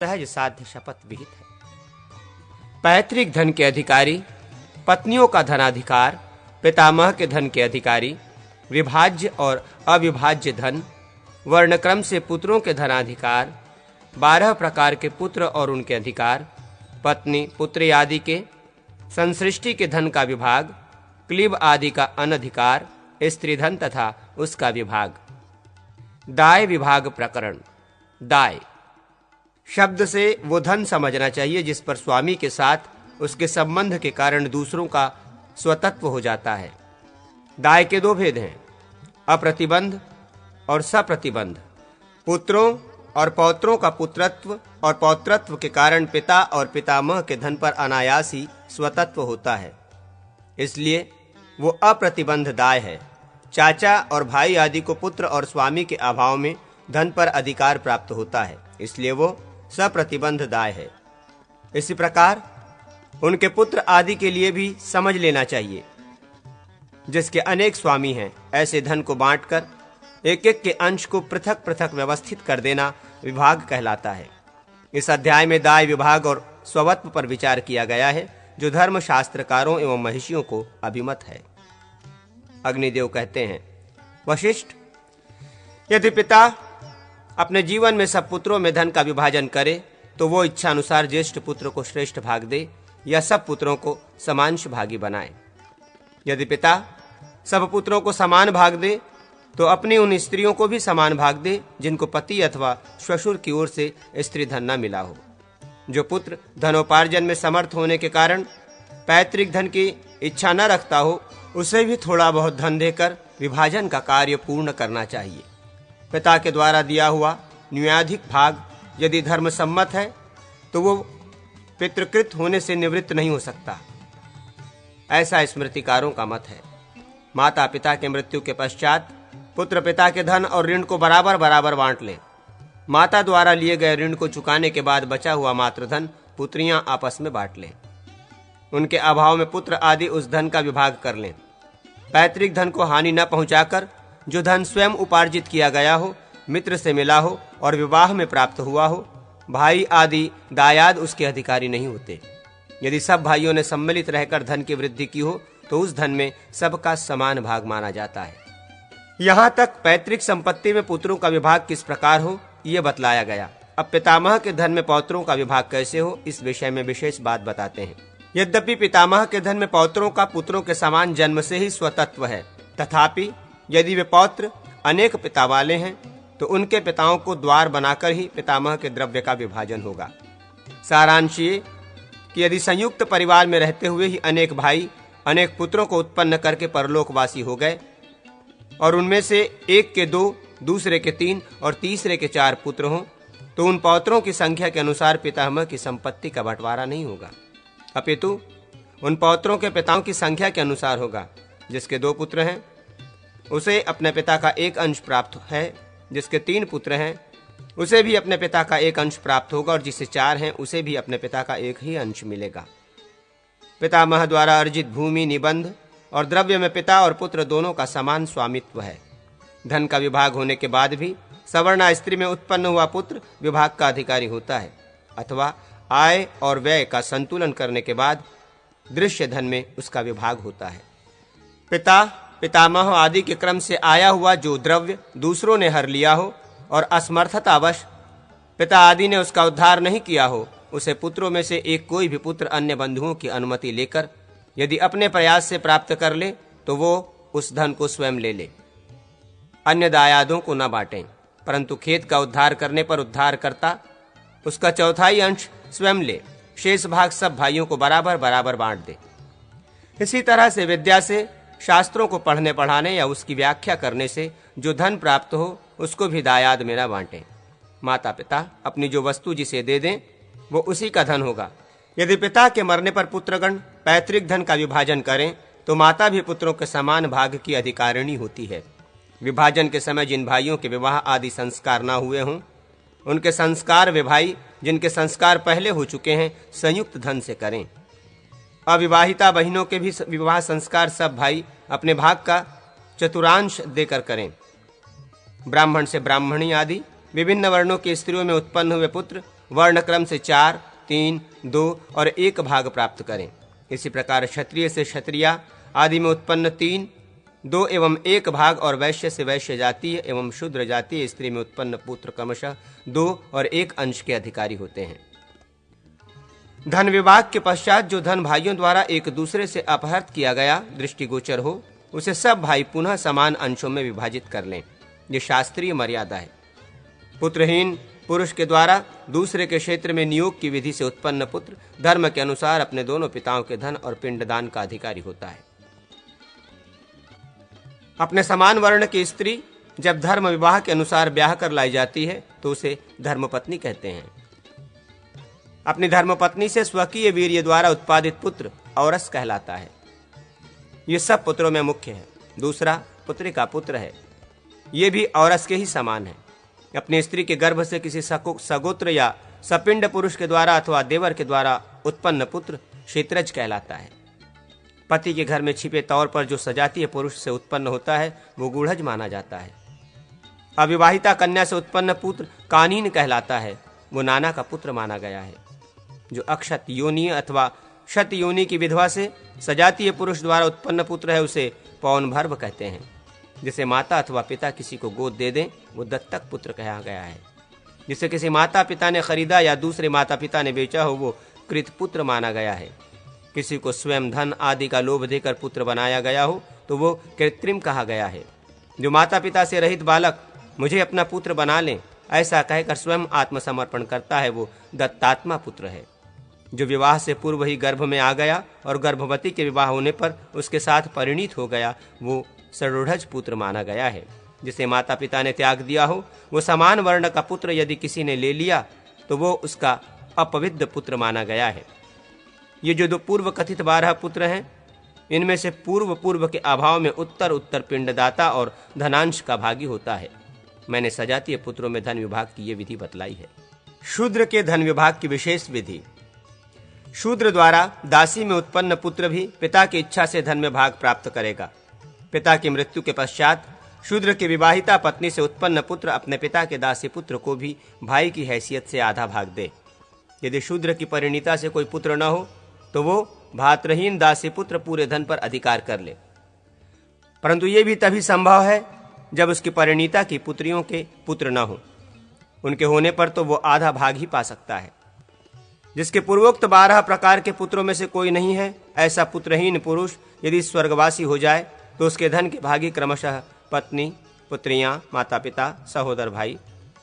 सहज साध्य शपथ विहित है। पैतृक धन के अधिकारी, पत्नियों का धनाधिकार, पितामह के धन के अधिकारी, विभाज्य और अविभाज्य धन, वर्णक्रम से पुत्रों के धनाधिकार, 12 प्रकार के पुत्र और उनके अधिकार, पत्नी पुत्री आदि के, संसृष्टि के धन का विभाग, क्लीब आदि का अनधिकार, स्त्री धन तथा उसका विभाग। दाय विभाग प्रकरण। दाय शब्द से वो धन समझना चाहिए जिस पर स्वामी के साथ उसके संबंध के कारण दूसरों का स्वतत्व हो जाता है। दाय के 2 भेद हैं, अप्रतिबंध और सप्रतिबंध। पुत्रों और पौत्रों का पुत्रत्व और पौत्रत्व के कारण पिता और पितामह के धन पर अनायास ही स्वतत्व होता है, इसलिए वो अप्रतिबंध दाय है। चाचा और भाई आदि को पुत्र और स्वामी के अभाव में धन पर अधिकार प्राप्त होता है, इसलिए वो सप्रतिबंध दाय है। इसी प्रकार उनके पुत्र आदि के लिए भी समझ लेना चाहिए। जिसके अनेक स्वामी हैं, ऐसे धन को बांटकर एक एक के अंश को पृथक पृथक व्यवस्थित कर देना विभाग कहलाता है। इस अध्याय में दाय विभाग और स्वत्व पर विचार किया गया है, जो धर्म शास्त्रकारों एवं महिषियों को अभिमत है। अग्निदेव कहते हैं, वशिष्ठ, यदि पिता अपने जीवन में सब पुत्रों में धन का विभाजन करे तो वो इच्छा अनुसार ज्येष्ठ पुत्र को श्रेष्ठ भाग दे या सब पुत्रों को समांश भागी बनाए। यदि पिता सब पुत्रों को समान भाग दे तो अपनी उन स्त्रियों को भी समान भाग दे जिनको पति अथवा श्वशुर की ओर से स्त्री धन न मिला हो। जो पुत्र धनोपार्जन में समर्थ होने के कारण पैतृक धन की इच्छा न रखता हो, उसे भी थोड़ा बहुत धन देकर विभाजन का कार्य पूर्ण करना चाहिए। पिता के द्वारा दिया हुआ न्यूनाधिक भाग यदि धर्म सम्मत है तो वो पितृकृत होने से निवृत्त नहीं हो सकता, ऐसा स्मृतिकारों का मत है। माता पिता के मृत्यु के पश्चात पुत्र पिता के धन और ऋण को बराबर बराबर बांट लें। माता द्वारा लिए गए ऋण को चुकाने के बाद बचा हुआ मातृधन पुत्रियां आपस में बांट लें। उनके अभाव में पुत्र आदि उस धन का विभाग कर लें। पैतृक धन को हानि न पहुंचाकर जो धन स्वयं उपार्जित किया गया हो, मित्र से मिला हो और विवाह में प्राप्त हुआ हो, भाई आदि दायाद उसके अधिकारी नहीं होते। यदि सब भाइयों ने सम्मिलित रहकर धन की वृद्धि की हो तो उस धन में सबका समान भाग माना जाता है। यहाँ तक पैतृक संपत्ति में पुत्रों का विभाग किस प्रकार हो यह बतलाया गया। अब पितामह के धन में पौत्रों का विभाग कैसे हो, इस विषय में विशेष बात बताते हैं। यद्यपि पितामह के धन में पौत्रों का पुत्रों के समान जन्म से ही स्वतत्व है, तथापि यदि वे पौत्र अनेक पिता वाले हैं तो उनके पिताओं को द्वार बनाकर ही पितामह के द्रव्य का विभाजन होगा। सारांश ये कि यदि संयुक्त परिवार में रहते हुए ही अनेक भाई अनेक पुत्रों को उत्पन्न करके परलोकवासी हो गए और उनमें से एक के 2, दूसरे के 3 और तीसरे के 4 पुत्र हों, तो उन पौत्रों की संख्या के अनुसार पितामह की संपत्ति का बंटवारा नहीं होगा, अपितु उन पौत्रों के पिताओं की संख्या के अनुसार होगा। जिसके 2 पुत्र हैं उसे अपने पिता का 1 अंश प्राप्त है, जिसके 3 पुत्र हैं उसे भी अपने पिता का 1 अंश प्राप्त होगा और जिससे 4 हैं उसे भी अपने पिता का 1 ही अंश मिलेगा। पितामह द्वारा अर्जित भूमि, निबंध और द्रव्य में पिता और पुत्र दोनों का समान स्वामित्व है। धन का विभाग होने के बाद भी सवर्णा स्त्री में उत्पन्न हुआ पुत्र विभाग का अधिकारी होता है, अथवा आय और व्यय का संतुलन करने के बाद दृश्य धन में उसका विभाग होता है। पिता पितामह आदि के क्रम से आया हुआ जो द्रव्य दूसरों ने हर लिया हो और असमर्थतावश पिता आदि ने उसका उद्धार नहीं किया हो, उसे पुत्रों में से एक कोई भी पुत्र अन्य बंधुओं की अनुमति लेकर यदि अपने प्रयास से प्राप्त कर ले तो वो उस धन को स्वयं ले ले। अन्य दायादों को न बांटें, परंतु खेत का उद्धार करने पर उद्धारकर्ता उसका 1/4 अंश स्वयं ले, शेष भाग सब भाइयों को बराबर बराबर बांट दे। इसी तरह से विद्या से, शास्त्रों को पढ़ने पढ़ाने या उसकी व्याख्या करने से जो धन प्राप्त हो उसको भी दायाद में न बांटें। माता पिता अपनी जो वस्तु जिसे दे दें वो उसी का धन होगा। यदि पिता के मरने पर पुत्रगण पैतृक धन का विभाजन करें तो माता भी पुत्रों के समान भाग की अधिकारिणी होती है। विभाजन के समय जिन भाइयों के विवाह आदि संस्कार न हुए हों, उनके संस्कार वे भाई जिनके संस्कार पहले हो चुके हैं संयुक्त धन से करें। अविवाहिता बहनों के भी विवाह संस्कार सब भाई अपने भाग का चतुरांश देकर करें। ब्राह्मण से ब्राह्मणी आदि विभिन्न वर्णों की स्त्रियों में उत्पन्न हुए पुत्र वर्ण क्रम से 4, 3, 2 और 1 भाग प्राप्त करें। इसी प्रकार क्षत्रिय से क्षत्रिया आदि में उत्पन्न 3, 2 एवं 1 भाग और वैश्य से वैश्य जातीय एवं शूद्र जातीय स्त्री में उत्पन्न पुत्र क्रमशः 2 और 1 अंश के अधिकारी होते हैं। धन विभाग के पश्चात जो धन भाइयों द्वारा एक दूसरे से अपहृत किया गया दृष्टिगोचर हो, उसे सब भाई पुनः समान अंशों में विभाजित कर लें। ये शास्त्रीय मर्यादा है। पुत्रहीन पुरुष के द्वारा दूसरे के क्षेत्र में नियोग की विधि से उत्पन्न पुत्र धर्म के अनुसार अपने दोनों पिताओं के धन और पिंडदान का अधिकारी होता है। अपने समान वर्ण की स्त्री जब धर्म विवाह के अनुसार ब्याह कर लाई जाती है तो उसे धर्मपत्नी कहते हैं। अपनी धर्मपत्नी से स्वकीय वीर्य द्वारा उत्पादित पुत्र औरस कहलाता है। ये सब पुत्रों में मुख्य है। दूसरा पुत्री का पुत्र है, ये भी औरस के ही समान है। अपनी स्त्री के गर्भ से किसी सगोत्र या सपिंड पुरुष के द्वारा अथवा देवर के द्वारा उत्पन्न पुत्र क्षेत्रज कहलाता है। पति के घर में छिपे तौर पर जो सजातीय पुरुष से उत्पन्न होता है वो गूढ़ज माना जाता है। अविवाहिता कन्या से उत्पन्न पुत्र कानीन कहलाता है, वो नाना का पुत्र माना गया है। जो अक्षत योनि अथवा क्षत योनि की विधवा से सजातीय पुरुष द्वारा उत्पन्न पुत्र है उसे पौनभर्व कहते हैं। जिसे माता अथवा पिता किसी को गोद दे दें वो दत्तक पुत्र कहा गया है। जिसे किसी माता पिता ने खरीदा या दूसरे माता पिता ने बेचा हो वो कृत पुत्र माना गया है। किसी को स्वयं धन आदि का लोभ देकर पुत्र बनाया गया हो तो वो कृत्रिम कहा गया है। जो माता पिता से रहित बालक मुझे अपना पुत्र बना लें ऐसा कहकर स्वयं आत्मसमर्पण करता है वो दत्तात्मा पुत्र है। जो विवाह से पूर्व ही गर्भ में आ गया और गर्भवती के विवाह होने पर उसके साथ परिणीत हो गया वो षडूढ़ज पुत्र माना गया है। जिसे माता पिता ने त्याग दिया हो वो समान वर्ण का पुत्र यदि किसी ने ले लिया तो वो उसका अपविद्ध पुत्र माना गया है। ये जो दो पूर्व कथित 12 पुत्र हैं इनमें से पूर्व के अभाव में उत्तर उत्तर पिंडदाता और धनांश का भागी होता है। मैंने सजातीय पुत्रों में धन विभाग की ये विधि बतलाई है। शूद्र के धन विभाग की विशेष विधि। शूद्र द्वारा दासी में उत्पन्न पुत्र भी पिता की इच्छा से धन में भाग प्राप्त करेगा। पिता की मृत्यु के पश्चात शूद्र की विवाहिता पत्नी से उत्पन्न पुत्र अपने पिता के दासी पुत्र को भी भाई की हैसियत से आधा भाग दे। यदि शूद्र की परिणीता से कोई पुत्र न हो तो वो भातृहीन दासी पुत्र पूरे धन पर अधिकार कर ले, परंतु ये भी तभी संभव है जब उसकी परिणीता की पुत्रियों के पुत्र न हो। उनके होने पर तो वो आधा भाग ही पा सकता है। जिसके पूर्वोक्त 12 प्रकार के पुत्रों में से कोई नहीं है ऐसा पुत्रहीन पुरुष यदि स्वर्गवासी हो जाए तो उसके धन के भागी क्रमशः पत्नी, पुत्रियां, माता पिता, सहोदर भाई,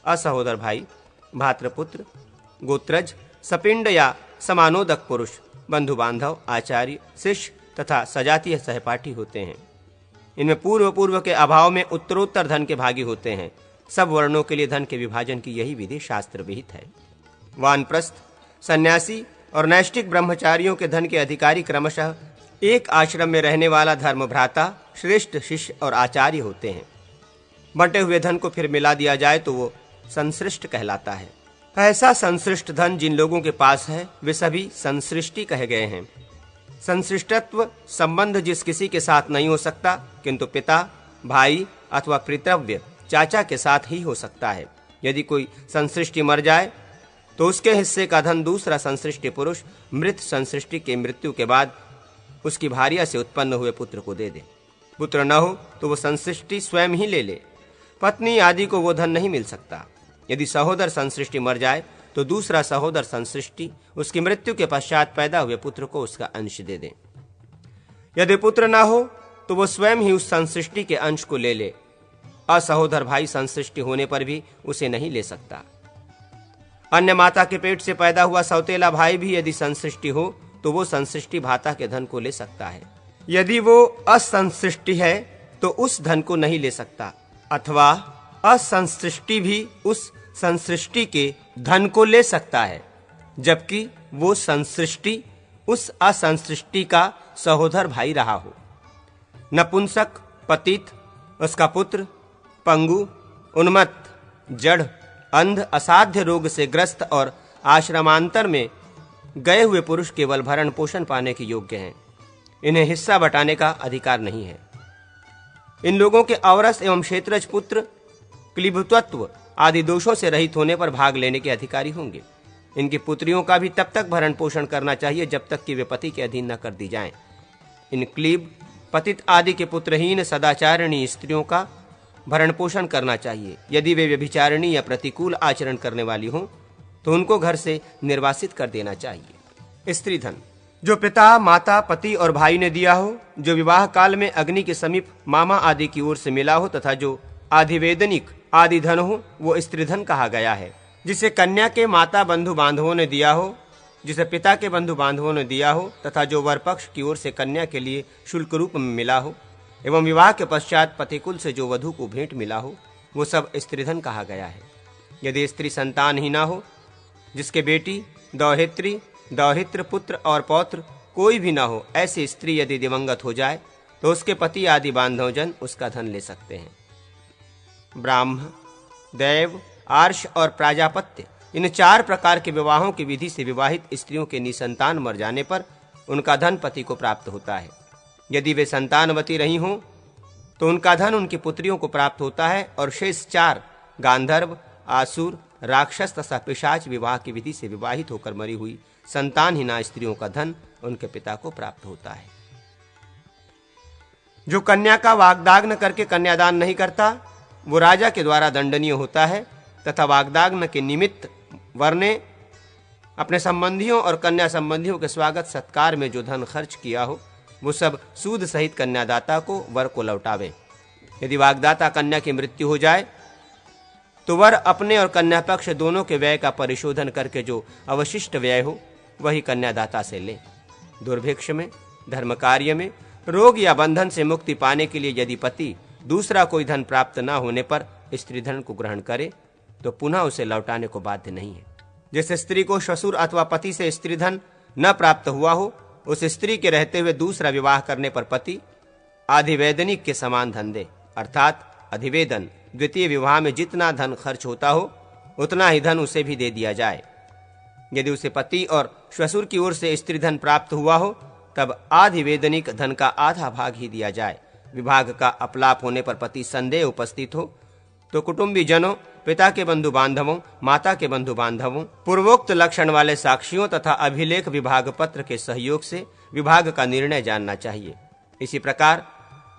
असहोदर भाई, भातृपुत्र, गोत्रज, सपिंड या समानोदक पुरुष, बंधु बांधव, आचार्य, शिष्य तथा सजातीय सहपाठी होते हैं। इनमें पूर्व के अभाव में उत्तरोत्तर धन के भागी होते हैं। सब वर्णों के लिए धन के विभाजन की यही विधि शास्त्र विहित है। वानप्रस्थ, सन्यासी और नैष्ठिक ब्रह्मचारियों के धन के अधिकारी क्रमशः एक आश्रम में रहने वाला धर्मभ्राता, श्रेष्ठ शिष्य और आचार्य होते हैं। बंटे हुए धन को फिर मिला दिया जाए तो वो संसृष्ट कहलाता है। ऐसा संसृष्ट धन जिन लोगों के पास है वे सभी संसृष्टि कहे गए हैं। संसृष्टत्व संबंध जिस किसी के साथ नहीं हो सकता किंतु पिता, भाई अथवा पितृव्य चाचा के साथ ही हो सकता है। यदि कोई संसृष्टि मर जाए तो उसके हिस्से का धन दूसरा संसृष्टि पुरुष मृत संसृष्टि के मृत्यु के बाद उसकी भार्या से उत्पन्न हुए पुत्र को दे दे। पुत्र न हो तो वो संसृष्टि स्वयं ही ले ले। पत्नी आदि को वो धन नहीं मिल सकता। यदि सहोदर संसृष्टि मर जाए तो दूसरा सहोदर संसृष्टि उसकी मृत्यु के पश्चात पैदा हुए पुत्र को उसका अंश दे दे। यदि पुत्र न हो तो वो स्वयं ही उस संसृष्टि के अंश को ले ले। असहोदर भाई संसृष्टि होने पर भी उसे नहीं ले सकता। अन्य माता के पेट से पैदा हुआ सौतेला भाई भी यदि संसृष्टि हो तो वो संसृष्टि भाता के धन को ले सकता है। यदि वो असंसृष्टि है तो उस धन को नहीं ले सकता, अथवा असंसृष्टि भी उस संसृष्टि के धन को ले सकता है, जबकि वो संसृष्टि उस असंसृष्टि का सहोदर भाई रहा हो। नपुंसक, पतित, उसका पुत्र, पंगु, उन्मत्त, जड़, अंध, असाध्य रोग से ग्रस्त और आश्रमांतर में गए हुए पुरुष केवल भरण पोषण पाने के योग्य हैं। इन्हें हिस्सा बटाने का अधिकार नहीं है। इन लोगों के औरस एवं क्षेत्रज पुत्र क्लीबत्व आदि दोषों से रहित होने पर भाग लेने के अधिकारी होंगे। इनकी पुत्रियों का भी तब तक भरण पोषण करना चाहिए जब तक कि वे पति के अधीन न कर दी जाएं। इन क्लीब, पतित आदि के पुत्रहीन सदाचारिणी स्त्रियों का भरण पोषण करना चाहिए। यदि वे व्यभिचारिणी या प्रतिकूल आचरण करने वाली हों तो उनको घर से निर्वासित कर देना चाहिए। स्त्री धन जो पिता, माता, पति और भाई ने दिया हो, जो विवाह काल में अग्नि के समीप मामा आदि की ओर से मिला हो तथा जो आधिवेदनिक आदि धन हो, वो स्त्री धन कहा गया है। जिसे कन्या के माता बंधु बांधवों ने दिया हो, जिसे पिता के बंधु बांधवों ने दिया हो तथा जो वर पक्ष की ओर से कन्या के लिए शुल्क रूप में मिला हो एवं विवाह के पश्चात पतिकुल से जो वधु को भेंट मिला हो, वो सब स्त्रीधन कहा गया है। यदि स्त्री संतान ही ना हो, जिसके बेटी, दौहित्री, दौहित्र, पुत्र और पौत्र कोई भी ना हो, ऐसी स्त्री यदि दिवंगत हो जाए तो उसके पति आदि बांधवजन उसका धन ले सकते हैं। ब्राह्म, दैव, आर्ष और प्राजापत्य, इन 4 प्रकार के विवाहों की विधि से विवाहित स्त्रियों के निसंतान मर जाने पर उनका धन पति को प्राप्त होता है। यदि वे संतानवती रही हों तो उनका धन उनकी पुत्रियों को प्राप्त होता है और शेष 4 गांधर्व, आसुर, राक्षस तथा पिशाच विवाह की विधि से विवाहित होकर मरी हुई संतानहीना स्त्रियों का धन उनके पिता को प्राप्त होता है। जो कन्या का वाग्दाग्न करके कन्यादान नहीं करता, वो राजा के द्वारा दंडनीय होता है तथा वाग्दाग्न के निमित्त वर ने अपने संबंधियों और कन्या संबंधियों के स्वागत सत्कार में जो धन खर्च किया हो, वो सब सूद सहित कन्यादाता को वर को लौटावे। यदि वाग्दाता कन्या की मृत्यु हो जाए तो वर अपने और कन्या पक्ष दोनों के व्यय का परिशोधन करके जो अवशिष्ट व्यय हो वही कन्यादाता से ले। दुर्भिक्ष में, धर्म कार्य में, रोग या बंधन से मुक्ति पाने के लिए यदि पति दूसरा कोई धन प्राप्त न होने पर स्त्री धन को ग्रहण करे तो पुनः उसे लौटाने को बाध्य नहीं है। जिस स्त्री को ससुर अथवा पति से स्त्री धन न प्राप्त हुआ हो, उस स्त्री के रहते हुए दूसरा विवाह करने पर पति आधिवेदनिक के समान धन दे, अर्थात अधिवेदन द्वितीय विवाह में जितना धन खर्च होता हो उतना ही धन उसे भी दे दिया जाए। यदि उसे पति और ससुर की ओर से स्त्री धन प्राप्त हुआ हो तब आधिवेदनिक धन का आधा भाग ही दिया जाए। विभाग का अपलाप होने पर पति संदेह उपस्थित हो तो कुटुंबी जनों, पिता के बंधु बांधवों, माता के बंधु बांधवों, पूर्वोक्त लक्षण वाले साक्षियों तथा अभिलेख विभाग पत्र के सहयोग से विभाग का निर्णय जानना चाहिए। इसी प्रकार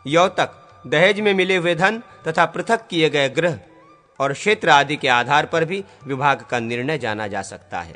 यौतक, दहेज में मिले हुए धन तथा पृथक किए गए गृह और क्षेत्र आदि के आधार पर भी विभाग का निर्णय जाना जा सकता है।